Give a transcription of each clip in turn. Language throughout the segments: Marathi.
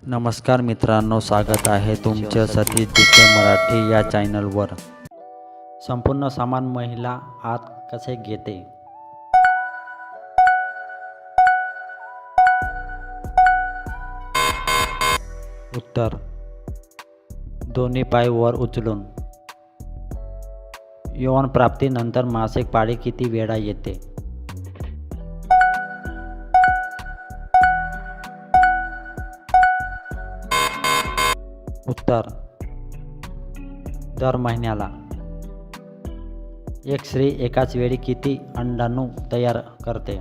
नमस्कार मित्रांनो, स्वागत आहे तुमचं सतीश DK मराठी या चॅनलवर। संपूर्ण सामान महिला आत कसे घेते? उत्तर, दोन्ही पाय वर उचलून। यौवन प्राप्तीनंतर मासिक पाळी किती वेळा येते? उत्तर, दर महिन्याला। एक स्त्री एकाच वेळी किती अंडाणु तयार करते?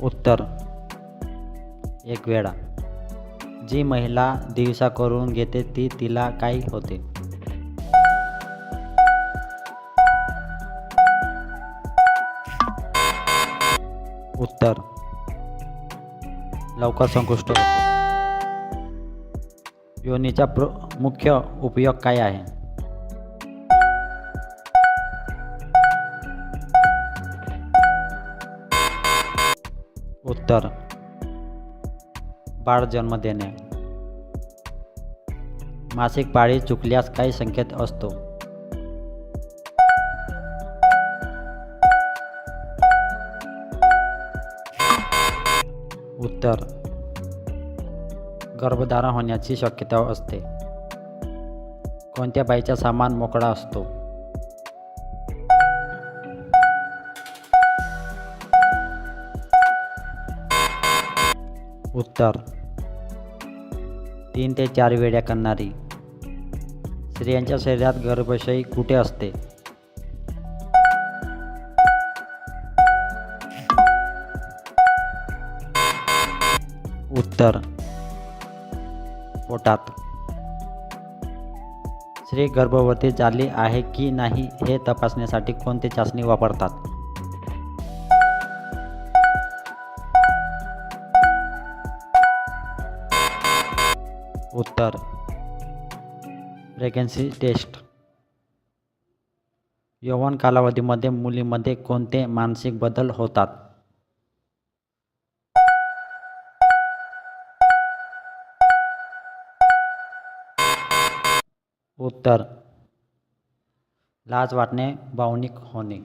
उत्तर, एक वेळा। जी महिला दिवसा करून घेते ती तिला काय होते? उत्तर, लवकर संकुष्ट होते। योनीचा मुख्य उपयोग काय आहे? उत्तर, बाळ जन्म देणे। मासिक पाळी चुकल्यास काय संकेत असतो? उत्तर, गर्भधारण होण्याची शक्यता असते। कोणत्या बाईचा सामान मोकळा असतो? उत्तर, 3 ते 4 वेळा करणारी। स्त्रियांच्या शरीरात गर्भाशय कुठे असते? उत्तर, पोटात। स्त्री गर्भवती झाली आहे की नाही हे तपासण्यासाठी कोणती चाचणी वापरतात? उत्तर, प्रेग्नन्सी टेस्ट। यौवन कालावधीमध्ये मुलीमध्ये कोणते मानसिक बदल होतात? उत्तर, लाज वाटणे, भावनिक होणे।